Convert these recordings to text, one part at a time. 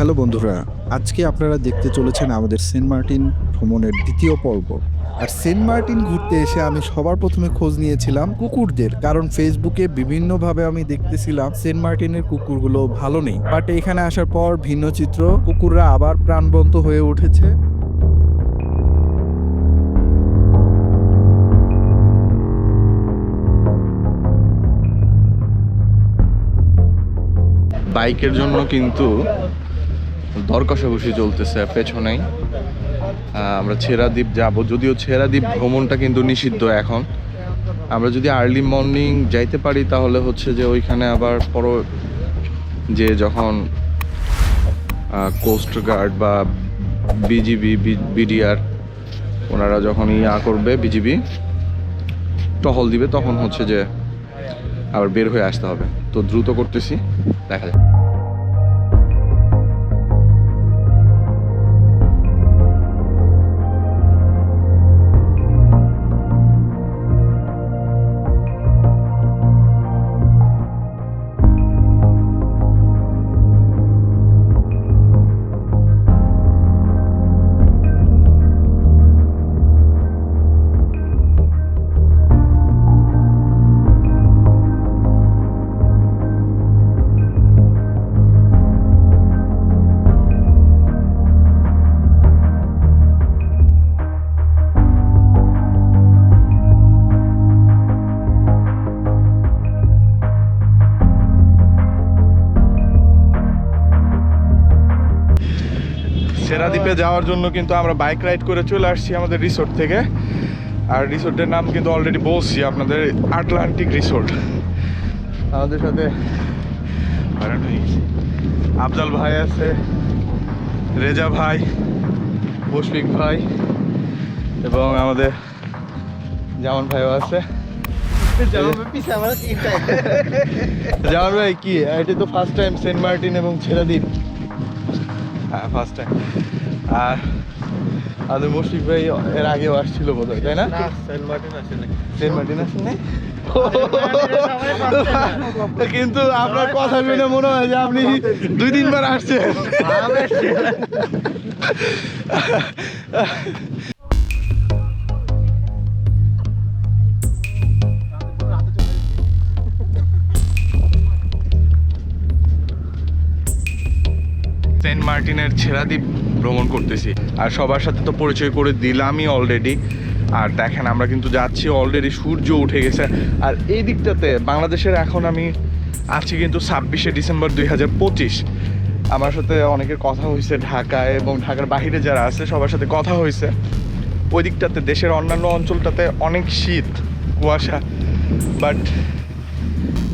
Hello বন্ধুরা, আজকে আপনারা দেখতে চলেছেন আমাদের সেন্ট মার্টিন ভ্রমণের দ্বিতীয় পর্ব। আর সেন্ট মার্টিন ঘুরতে এসে আমি সবার প্রথমে খোঁজ নিয়েছিলাম কুকুরদের, কারণ ফেসবুকে বিভিন্নভাবে আমি দেখতেছিলাম সেন্ট মার্টিনের কুকুরগুলো ভালো নেই। বাট এখানে আসার পর ভিন্ন চিত্র, কুকুররা আবার প্রাণবন্ত হয়ে উঠেছে। বাইকের জন্য কিন্তু দর কষাকষি চলতেছে পেছনেই। আমরা ছেড়াদ্বীপ যাব, যদিও ছেড়াদ্বীপ ভ্রমণটা কিন্তু নিষিদ্ধ এখন। আমরা যদি আর্লি মর্নিং যাইতে পারি তাহলে হচ্ছে যে ওইখানে আবার পরো যে যখন কোস্ট গার্ড বা বিজিবি বিডিআর ওনারা যখন করবে, বিজিবি টহল দিবে, তখন হচ্ছে যে আবার বের হয়ে আসতে হবে। তো দ্রুত করতেছি, দেখা যায়। ছেড়াদ্বীপে যাওয়ার জন্য কিন্তু আমরা বাইক রাইড করে চলে আসছি আমাদের রিসোর্ট থেকে। আর রিসোর্টের নাম কিন্তু অলরেডি বলছি আপনাদের, আটলান্টিক রিসোর্ট। আমাদের সাথে আফজাল ভাই আছে, রেজা ভাই, মুশফিক ভাই এবং আমাদের জামান ভাইও আছে। জামান ভাই কি এটা তো ফার্স্ট টাইম সেন্ট মার্টিন এবং ছেড়াদ্বীপ? হ্যাঁ, ফার্স্ট টাইম। আর আমাদের মুশফিক ভাই এর আগেও আসছিল বোধ হয়, তাই না? সেন্ট মার্টিন আসেন নাই? কিন্তু আপনার কথা শুনে মনে হয় যে আপনি 2-3 বার আসছেন। সেন্ট মার্টিনের ছেড়াদ্বীপ ভ্রমণ করতেছি, আর সবার সাথে তো পরিচয় করে দিলামই অলরেডি। আর দেখেন আমরা কিন্তু যাচ্ছি, অলরেডি সূর্য উঠে গেছে। আর এই দিকটাতে বাংলাদেশের এখন আমি আছি কিন্তু 26শে ডিসেম্বর 2025। আমার সাথে অনেকের কথা হয়েছে ঢাকায় এবং ঢাকার বাইরে যারা আছে সবার সাথে কথা হয়েছে। ওই দিকটাতে দেশের অন্যান্য অঞ্চলটাতে অনেক শীত, কুয়াশা, বাট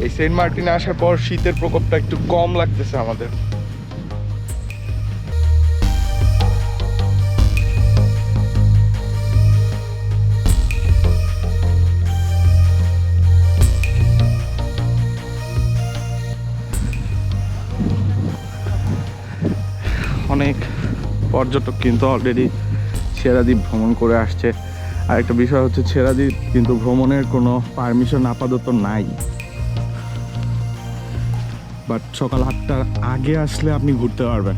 এই সেন্ট মার্টিনে আসার পর শীতের প্রকোপটা একটু কম লাগতেছে আমাদের। অনেক পর্যটক কিন্তু অলরেডি ছেড়াদ্বীপ ভ্রমণ করে আসছে। আর একটা বিষয় হচ্ছে, ছেড়াদ্বীপ কিন্তু ভ্রমণের কোনো পারমিশন আপাতত নাই, বাট সকাল 8টার আগে আসলে আপনি ঘুরতে পারবেন।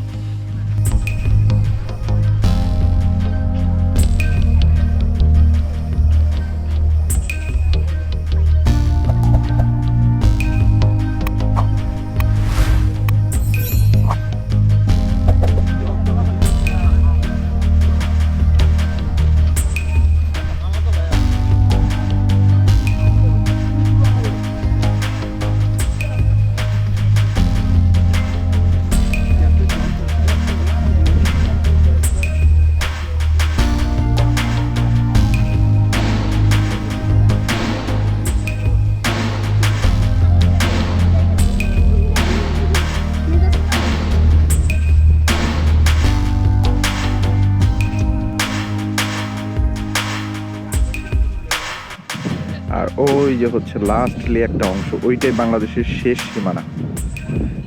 আর ওই যে হচ্ছে লাস্টলি একটা অংশ, ওইটাই বাংলাদেশের শেষ সীমানা,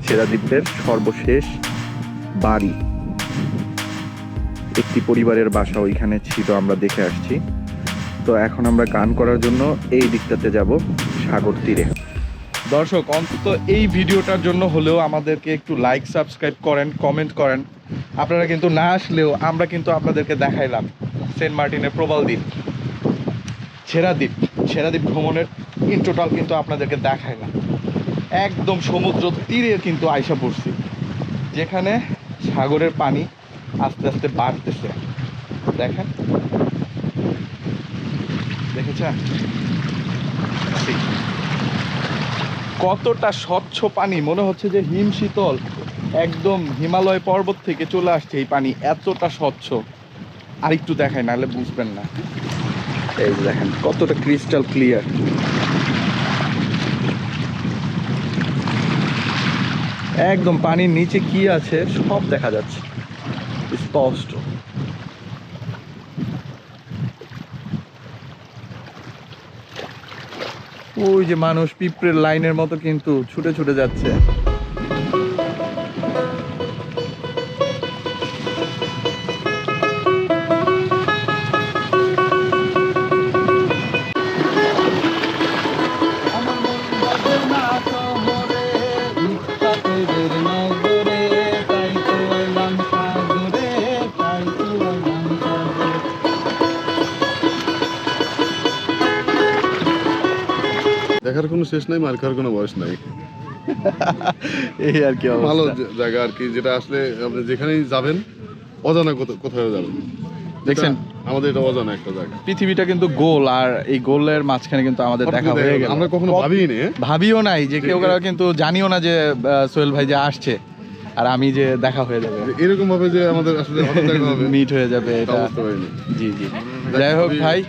ছেড়াদ্বীপের সর্বশেষ বাড়ি। একটি পরিবারের বাসা ওইখানে ছিল, আমরা দেখে আসছি। তো এখন আমরা গান করার জন্য এই দিকটাতে যাব, সাগর তীরে। দর্শক অন্তত এই ভিডিওটার জন্য হলেও আমাদেরকে একটু লাইক সাবস্ক্রাইব করেন, কমেন্ট করেন। আপনারা কিন্তু না আসলেও আমরা কিন্তু আপনাদেরকে দেখাইলাম সেন্ট মার্টিনের প্রবাল দ্বীপ, ছেড়াদ্বীপ ভ্রমণের ইন টোটাল কিন্তু আপনাদেরকে দেখাইলাম। একদম সমুদ্র তীরে কিন্তু আইসা পড়ছি, যেখানে সাগরের পানি আস্তে আস্তে বাড়তেছে। দেখেন, দেখেছেন কতটা স্বচ্ছ পানি, মনে হচ্ছে যে হিম শীতল একদম হিমালয় পর্বত থেকে চলে আসছে এই পানি, এতটা স্বচ্ছ। আর একটু দেখায়, নাহলে বুঝবেন না। এই যে দেখেন কতটা ক্রিস্টাল ক্লিয়ার। একদম পানির নিচে কি আছে সব দেখা যাচ্ছে স্পষ্ট। ওই যে মানুষ পিঁপড়ের লাইনের মতো কিন্তু ছুটে ছুটে যাচ্ছে। দেখার কোনো শেষ নাই, মার খাওয়ার কোনো বয়স নাই। এই আর কি অবস্থা। ভালো জায়গা আর কি, যেটা আসলে আপনি যেখানেই যাবেন অজানা কোথাও যাবেন। দেখছেন আমাদের এটা অজানা একটা জায়গা। পৃথিবীটা কিন্তু গোল, আর এই গোলের মাঝখানে কিন্তু আমাদের দেখা হয়ে গেল। আমরা কখনো ভাবিনি, ভাবিও নাই যে কেউ কারো কিন্তু জানিও না যে সোহেল ভাই যে আসছে আর আমি যে দেখা হয়ে যাবে, এরকম ভাবে যে আমাদের আসলে হঠাৎ দেখা হবে, মিট হয়ে যাবে, এটা বুঝতে পারিনি। জি জি। যাই হোক ভাই,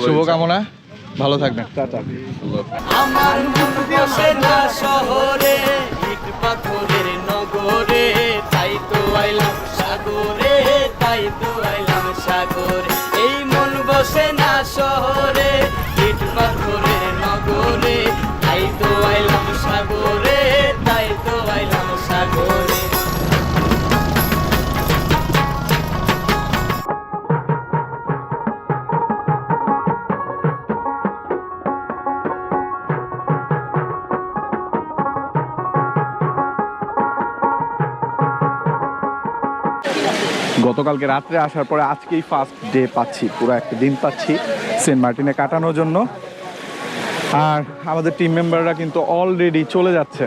শুভকামনা, ভালো থাকবেন, টাটা। আমার মন বসে না শহরে, ইট পাথরের নগরে, তাই তো আইলাম সাগরে, তাই তো আইলাম সাগরে। এই মন বসে না শহরে, ইট পাথরের নগরে, তাই তো আইলাম সাগরে, তাই তো আইলাম সাগরে। গতকালকে রাত্রে আসার পরে আজকেই ফার্স্ট ডে পাচ্ছি, পুরো একটা দিন পাচ্ছি সেন্ট মার্টিনে কাটানোর জন্য। আর আমাদের টিম মেম্বাররা কিন্তু অলরেডি চলে যাচ্ছে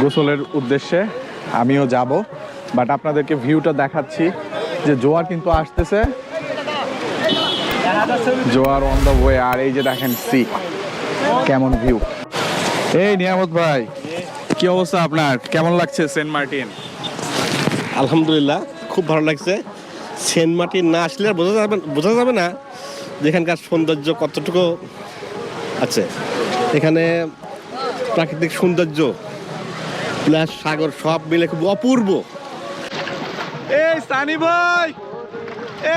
গোসলের উদ্দেশ্যে, আমিও যাব। বাট আপনাদেরকে ভিউটা দেখাচ্ছি যে জোয়ার কিন্তু আসতেছে, জোয়ার অন দ্য ওয়ে। আর এই যে দেখেন সি, কেমন ভিউ। এই নিয়ামত ভাই, কি অবস্থা আপনার, কেমন লাগছে সেন্ট মার্টিন? আলহামদুলিল্লাহ, খুব ভালো লাগছে। সেন্ট মার্টিন না আসলে আর বোঝা যাবে না যেখানকার সৌন্দর্য কতটুকু আছে। এখানে প্রাকৃতিক সৌন্দর্য প্লাস সাগর সব মিলে খুব অপূর্ব। এই সানি ভাই,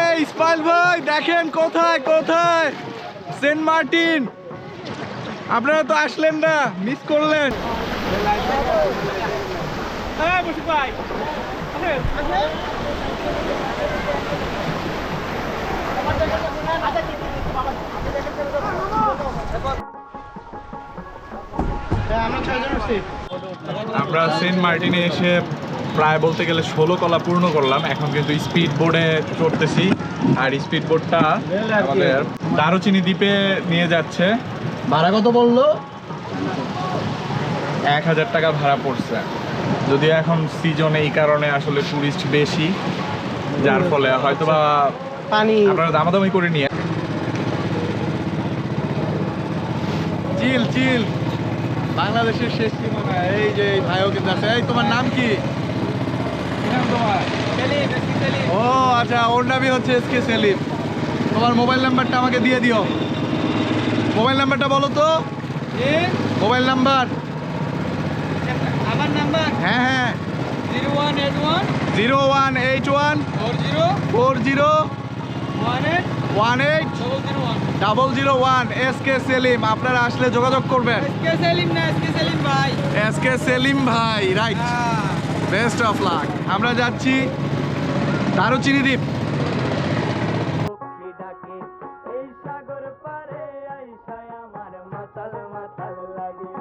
এই ইসমাইল ভাই, দেখেন কোথায় কোথায় সেন্ট মার্টিন। আপনারা তো আসলেন না, মিস করলেন। আমরা সেন্ট মার্টিনে এসে প্রায় বলতে গেলে 16 কলা পূর্ণ করলাম। এখন কিন্তু স্পিড বোর্ডে চড়তেছি, আর স্পিড বোর্ডটা আমাদের দারুচিনি দ্বীপে নিয়ে যাচ্ছে। ভাড়া কত বললো? 1000 টাকা ভাড়া পড়ছে। যদিও এখন সিজন, এই কারণে আসলে টুরিস্ট বেশি, যার ফলে হয়তোবা পানি আপনারা দামাদামি করে নিয়ে। চিল চিল, বাংলাদেশের শেষ সীমানা। এই যে এই ভাইও কিন্তু আছে। এই তোমার নাম কি? নাম তোমার? ও আচ্ছা, ওর নামই হচ্ছে এসকে সেলিম। তোমার মোবাইল নাম্বারটা আমাকে দিয়ে দিও। মোবাইল নাম্বারটা বলো তো। Mobile number? আমার নাম্বার হ্যাঁ হ্যাঁ, 0181 0181 40 18 001 এসকে সেলিম। আপনারা আসলে যোগাযোগ করবেন। এসকে সেলিম না, এসকে সেলিম ভাই। এসকে সেলিম ভাই, রাইট। Best of luck. আমরা যাচ্ছি দারুচিনি দ্বীপ। এই সাগর পারে আইসায় আমার মাতাল মাতাল লাগে।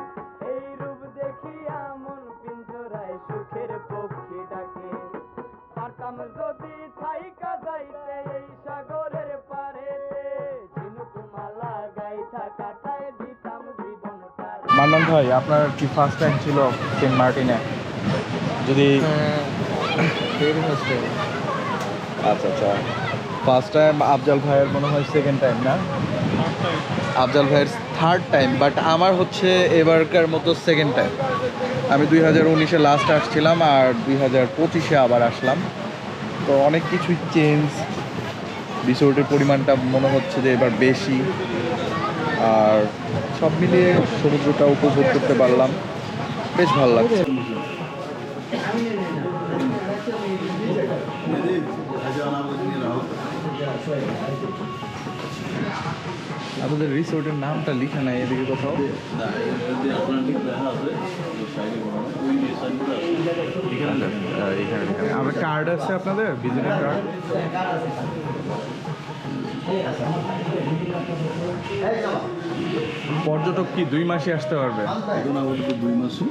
বৈঠা কাটায় দিতাম জীবনটা। মান্নান ভাই, আপনার কি ফার্স্ট টাইম ছিল সেন্ট মার্টিনে? যদি আচ্ছা আচ্ছা, ফার্স্ট টাইম। আফজাল ভাইয়ের মনে হয় সেকেন্ড টাইম, না? আফজাল ভাইয়ের থার্ড টাইম, বাট আমার হচ্ছে এবারকার মতো সেকেন্ড টাইম। আমি 2019-এ লাস্ট আসছিলাম আর 2025-এ আবার আসলাম। তো অনেক কিছুই চেঞ্জ, রিসোর্টের পরিমাণটা মনে হচ্ছে যে এবার বেশি, আর সব মিলিয়ে সমুদ্রটা উপভোগ করতে পারলাম, বেশ ভালো লাগছে। আপনাদের রিসোর্টের নামটা লিখা নাই এদিকে কোথাও? এখানে আমার কার্ড আছে আপনাদের, ভিজিটার কার্ড? পর্যটক কি 2 মাসে আসতে পারবে? এখন আমাদের 2 মাসে,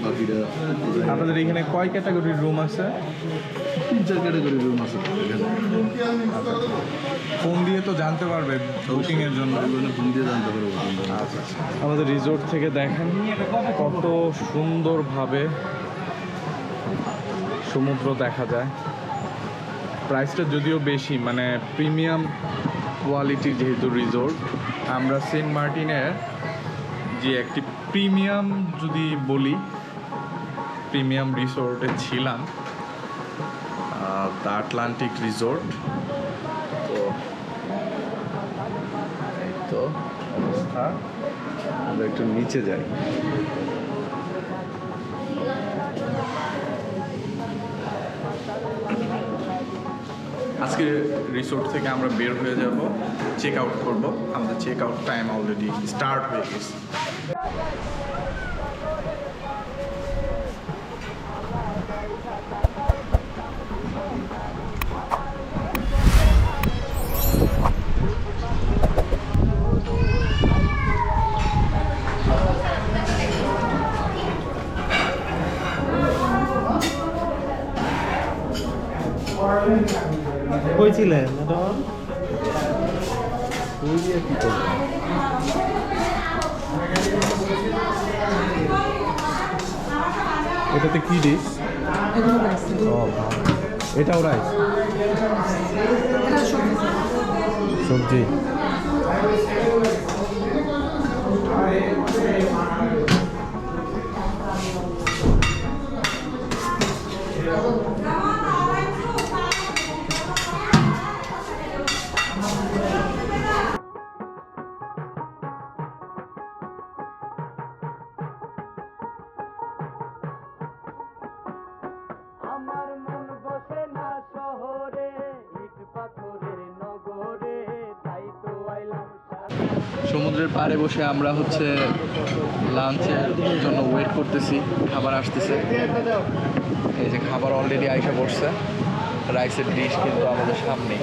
বাকিরা আপনাদের এখানে কয় ক্যাটাগরির রুম আছে? 3-4 ক্যাটাগরির রুম আছে এখানে। ফোন দিয়ে তো জানতে পারবে বুকিং এর জন্য? ফোন দিয়ে জানতে পারবো। আচ্ছা, আমাদের রিসোর্ট থেকে দেখেন কত সুন্দরভাবে সমুদ্র দেখা যায়। প্রাইসটা যদিও বেশি, মানে প্রিমিয়াম কোয়ালিটির যেহেতু রিসোর্ট, আমরা সেন্ট মার্টিনের যে একটি প্রিমিয়াম যদি বলি, প্রিমিয়াম রিসোর্টে ছিলাম, দ্য আটলান্টিক রিসোর্ট। তো এই তো অবস্থা, আমরা একটু নিচে যাই। আজকে রিসোর্ট থেকে আমরা বের হয়ে যাব, চেক আউট করবো। আমাদের check out time already start হয়ে গেছে। কইছিলেন এটাতে কি ডিশ? এটাও রাইস, সবজি। আমার মন বসে না শহরে, ইট পাথরের নগরে, তাই তো আইলাম সমুদ্রের পাড়ে বসে আমরা হচ্ছে লাঞ্চের জন্য ওয়েট করতেছি, খাবার আসতেছে। এই যে খাবার অলরেডি আইসা পড়ছে, রাইসের ডিশ কিন্তু আমাদের সামনে।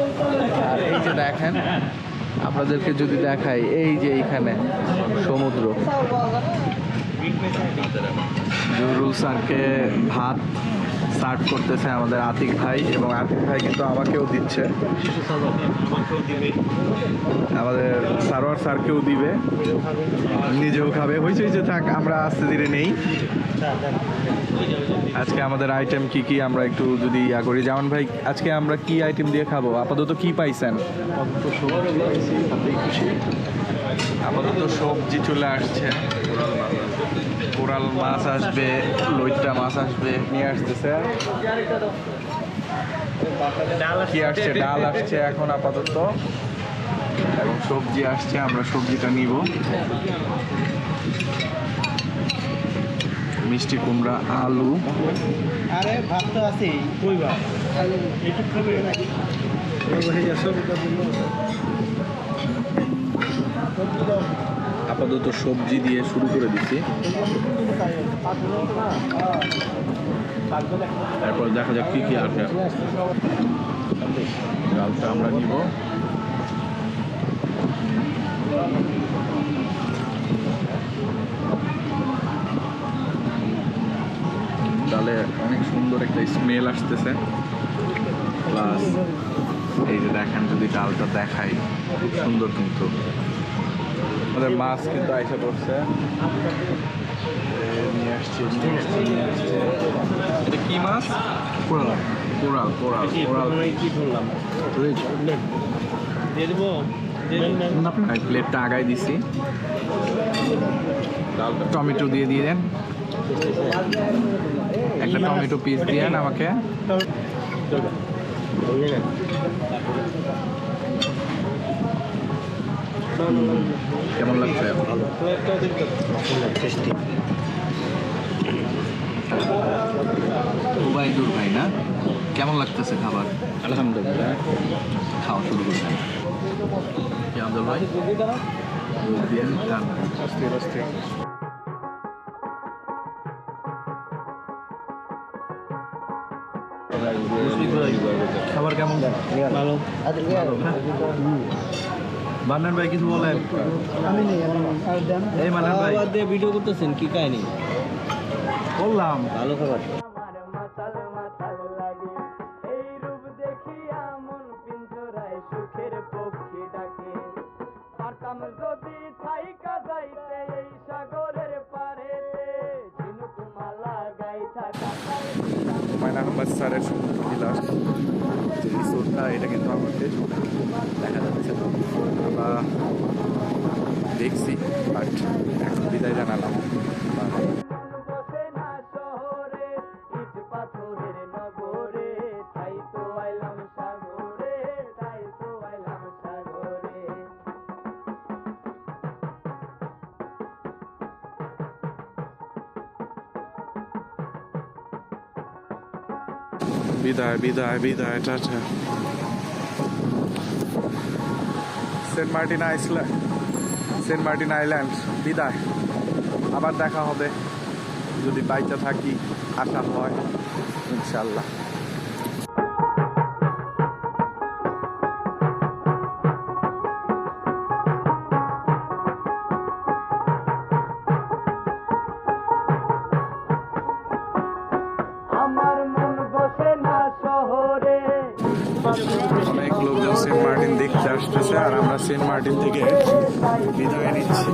আর এই যে দেখেন, আপনাদেরকে যদি দেখাই, এই যে এইখানে সমুদ্র। জহুরুল স্যারকে ভাত সার্ভ করতেছে আমাদের আতিক ভাই, এবং আতিক ভাই কিন্তু আমাকেও দিচ্ছে, আমাদের সারোয়ার স্যারকেও দিবে, নিজেও খাবে। হয়েছে থাক, আমরা আস্তে ধীরে নেই। আজকে আমাদের আইটেম কি কি আমরা একটু যদি ইয়া করি। জামান ভাই, আজকে আমরা কি আইটেম দিয়ে খাবো? আপাতত কি পাইছেন? আপাতত সবজি চলে আসছে, কোরাল মাছ আসবে, লইট্টা মাছ আসবে, নিয়ে আসতেছে। কি আসছে? ডাল আসছে এখন আপাতত, এবং সবজি আসছে, আমরা সবজিটা নিব। মিষ্টি কুমড়া, আলু। আরে ভাত তো আছে কই ভাত একটু খাবে আপাতত সবজি দিয়ে শুরু করে দিচ্ছি, তারপর দেখা যাক কি কি আসে। ডালটা আমরা নিব। ডালে অনেক সুন্দর একটা স্মেল আসতেছে, প্লাস এই যে দেখেন, যদি ডালটা দেখাই, খুব সুন্দর কিন্তু আমাদের মাছ কিন্তু আইসা পড়ছে। নিয়ে আসছে। এটা কি মাছ? কোরাল। কি ধরলাম দিয়ে দেবো প্লেটটা আগায় দিছি। টমেটো দিয়ে দেন, একটা টমেটো পিস দিয়েন আমাকে। কেমন লাগছে? উবাইদুর ভাই না, কেমন লাগতেছে খাবার? আলহামদুলিল্লাহ। খাওয়া শুরু করছেন কি আব্দুল ভাই? দিয়ে খান। খাবার কেমন? ভালো। বান্নান ভাই কিছু বলেন। এই মান্নান ভাই খাবার দিয়ে ভিডিও করতেছেন কি কাহিনী? বললাম ভালো খাবার। আমার মাতাল মাতাল লাগে এই রূপ দেখিয়া মন পিঞ্জরায় সুখের পক্ষী ডাকে পারতাম যদি থাইকা যাইতে এই সাগরের পারেতে ঝিনুক মালা গাইথা কাটায় হুমায়ুন আহমেদ স্যারের বিলাস যে রিসোর্টটা, এটা কিন্তু আমার ফেসবুকে দেখা যাচ্ছে না। আমরা দেখছি, বাট এখন বিদায় জানালাম। বসে না শহরে ইট পাথরের নগরে তাই তো আইলাম সাগরে বিদায় টাটা। সেন্ট মার্টিন আইল্যান্ড বিদায়। আবার দেখা হবে যদি বাইচা থাকি, আশা হয় ইনশাল্লাহ। আমার মন বসে না শহরে অনেক লোকজন সেন্ট মার্টিন দেখতে আসতেছে, আর আমরা সেন্ট মার্টিন থেকে বিদায় নিচ্ছি।